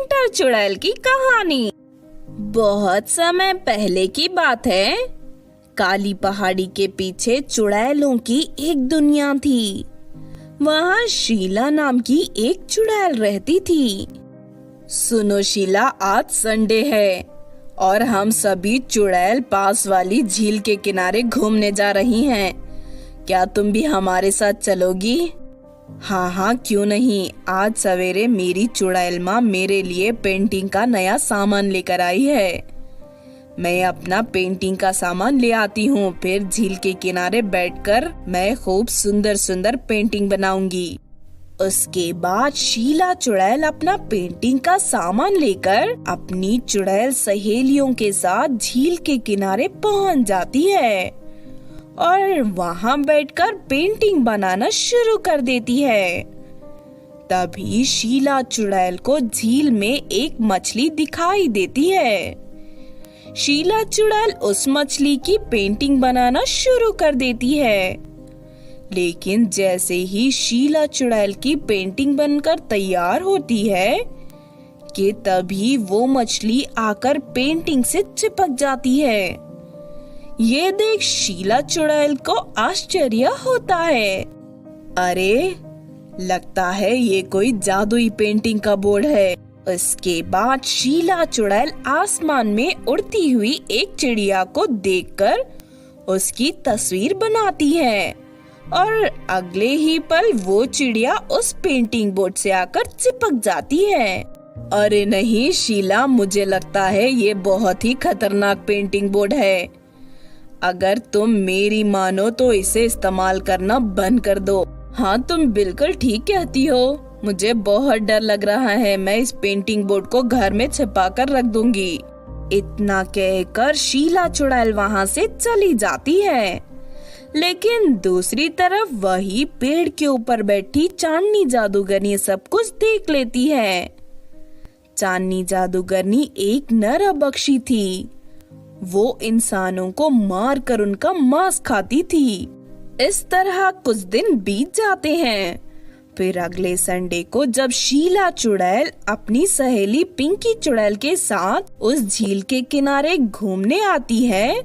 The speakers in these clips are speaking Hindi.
पेंटर चुड़ैल की कहानी। बहुत समय पहले की बात है। काली पहाड़ी के पीछे चुड़ैलों की एक दुनिया थी। वहाँ शीला नाम की एक चुड़ैल रहती थी। सुनो शीला, आज संडे है और हम सभी चुड़ैल पास वाली झील के किनारे घूमने जा रही हैं। क्या तुम भी हमारे साथ चलोगी? हाँ हाँ, क्यों नहीं। आज सवेरे मेरी चुड़ैल माँ मेरे लिए पेंटिंग का नया सामान लेकर आई है। मैं अपना पेंटिंग का सामान ले आती हूँ, फिर झील के किनारे बैठकर मैं खूब सुंदर सुंदर पेंटिंग बनाऊंगी। उसके बाद शीला चुड़ैल अपना पेंटिंग का सामान लेकर अपनी चुड़ैल सहेलियों के साथ झील के किनारे पहुँच जाती है और वहाँ बैठकर पेंटिंग बनाना शुरू कर देती है। तभी शीला चुड़ैल को झील में एक मछली दिखाई देती है। शीला चुड़ैल उस मछली की पेंटिंग बनाना शुरू कर देती है, लेकिन जैसे ही शीला चुड़ैल की पेंटिंग बनकर तैयार होती है कि तभी वो मछली आकर पेंटिंग से चिपक जाती है। ये देख शीला चुड़ैल को आश्चर्य होता है। अरे, लगता है ये कोई जादुई पेंटिंग का बोर्ड है। इसके बाद शीला चुड़ैल आसमान में उड़ती हुई एक चिड़िया को देखकर उसकी तस्वीर बनाती है और अगले ही पल वो चिड़िया उस पेंटिंग बोर्ड से आकर चिपक जाती है। अरे नहीं शीला, मुझे लगता है ये बहुत ही खतरनाक पेंटिंग बोर्ड है। अगर तुम मेरी मानो तो इसे इस्तेमाल करना बंद कर दो। हाँ, तुम बिल्कुल ठीक कहती हो। मुझे बहुत डर लग रहा है। मैं इस पेंटिंग बोर्ड को घर में छिपा कर रख दूंगी। इतना कहकर शीला चुड़ैल वहाँ से चली जाती है। लेकिन दूसरी तरफ वही पेड़ के ऊपर बैठी चांदनी जादूगरनी सब कुछ देख लेती है। चांदनी जादूगरनी एक नर बख्शी थी। वो इंसानों को मार कर उनका मांस खाती थी। इस तरह कुछ दिन बीत जाते हैं। फिर अगले संडे को जब शीला चुड़ैल अपनी सहेली पिंकी चुड़ैल के साथ उस झील के किनारे घूमने आती है,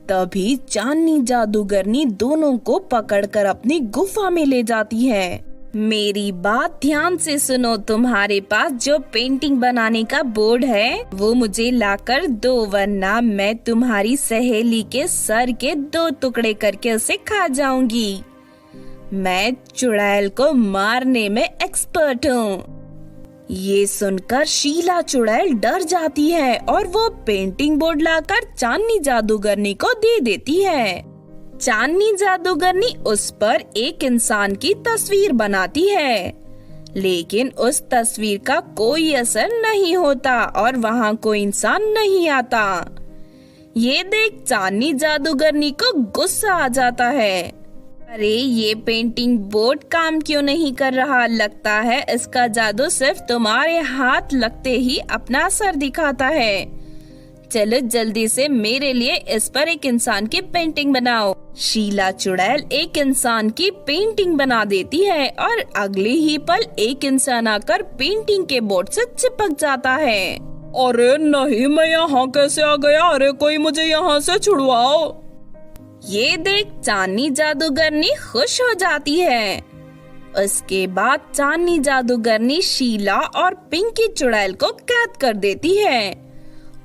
तभी चांदनी जादूगरनी दोनों को पकड़कर अपनी गुफा में ले जाती है। मेरी बात ध्यान से सुनो। तुम्हारे पास जो पेंटिंग बनाने का बोर्ड है वो मुझे लाकर दो, वरना मैं तुम्हारी सहेली के सर के 2 टुकड़े करके उसे खा जाऊंगी। मैं चुड़ैल को मारने में एक्सपर्ट हूँ। ये सुनकर शीला चुड़ैल डर जाती है और वो पेंटिंग बोर्ड लाकर चांदनी जादूगरनी को दे देती है। चांदनी जादूगरनी उस पर एक इंसान की तस्वीर बनाती है, लेकिन उस तस्वीर का कोई असर नहीं होता और वहाँ कोई इंसान नहीं आता। ये देख चांदनी जादूगरनी को गुस्सा आ जाता है। अरे, ये पेंटिंग बोर्ड काम क्यों नहीं कर रहा? लगता है इसका जादू सिर्फ तुम्हारे हाथ लगते ही अपना असर दिखाता है। चलो जल्दी से मेरे लिए इस पर एक इंसान की पेंटिंग बनाओ। शीला चुड़ैल एक इंसान की पेंटिंग बना देती है और अगले ही पल एक इंसान आकर पेंटिंग के बोर्ड से चिपक जाता है। अरे नहीं, मैं यहाँ कैसे आ गया? अरे कोई मुझे यहाँ से छुड़वाओ। ये देख चांदनी जादूगरनी खुश हो जाती है। उसके बाद चांदनी जादूगरनी शीला और पिंकी चुड़ैल को कैद कर देती है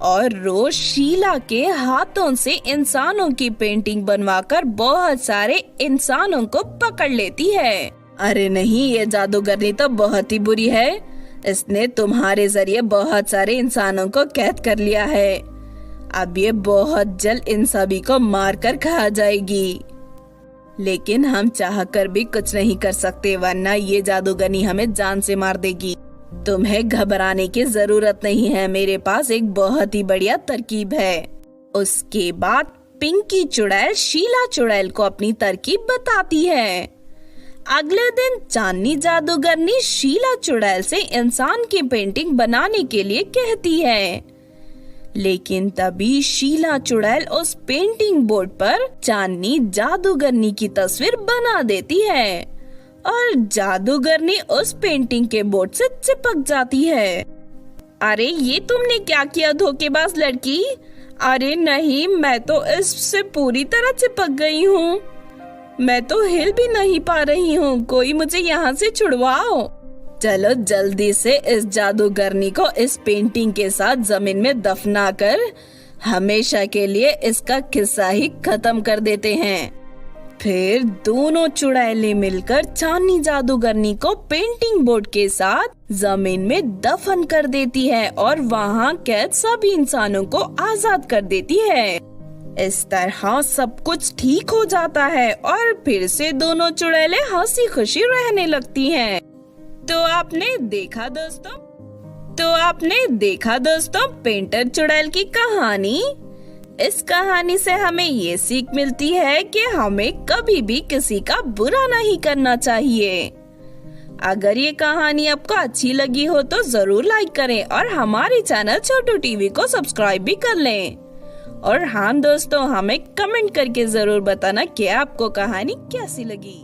और रोज शीला के हाथों से इंसानों की पेंटिंग बनवाकर बहुत सारे इंसानों को पकड़ लेती है। अरे नहीं, ये जादूगरनी तो बहुत ही बुरी है। इसने तुम्हारे जरिए बहुत सारे इंसानों को कैद कर लिया है। अब ये बहुत जल्द इन सभी को मार कर खा जाएगी। लेकिन हम चाहकर भी कुछ नहीं कर सकते, वरना ये जादूगरनी हमें जान से मार देगी। तुम्हें घबराने की जरूरत नहीं है, मेरे पास एक बहुत ही बढ़िया तरकीब है। उसके बाद पिंकी चुड़ैल शीला चुड़ैल को अपनी तरकीब बताती है। अगले दिन चांदनी जादूगरनी शीला चुड़ैल से इंसान की पेंटिंग बनाने के लिए कहती है, लेकिन तभी शीला चुड़ैल उस पेंटिंग बोर्ड पर चांदनी जादूगरनी की तस्वीर बना देती है और जादूगरनी उस पेंटिंग के बोर्ड से चिपक जाती है। अरे ये तुमने क्या किया धोखेबाज लड़की। अरे नहीं, मैं तो इससे पूरी तरह चिपक गई हूँ। मैं तो हिल भी नहीं पा रही हूँ। कोई मुझे यहाँ से छुड़वाओ। चलो जल्दी से इस जादूगरनी को इस पेंटिंग के साथ जमीन में दफना कर हमेशा के लिए इसका किस्सा ही खत्म कर देते हैं। फिर दोनों चुड़ैलें मिलकर चांदनी जादूगरनी को पेंटिंग बोर्ड के साथ जमीन में दफन कर देती है और वहाँ कैद सभी इंसानों को आजाद कर देती है। इस तरह सब कुछ ठीक हो जाता है और फिर से दोनों चुड़ैलें हंसी खुशी रहने लगती हैं। तो आपने देखा दोस्तों पेंटर चुड़ैल की कहानी। इस कहानी से हमें ये सीख मिलती है कि हमें कभी भी किसी का बुरा नहीं करना चाहिए। अगर ये कहानी आपको अच्छी लगी हो तो जरूर लाइक करें और हमारे चैनल छोटू टीवी को सब्सक्राइब भी कर लें। और हाँ दोस्तों, हमें कमेंट करके जरूर बताना कि आपको कहानी कैसी लगी।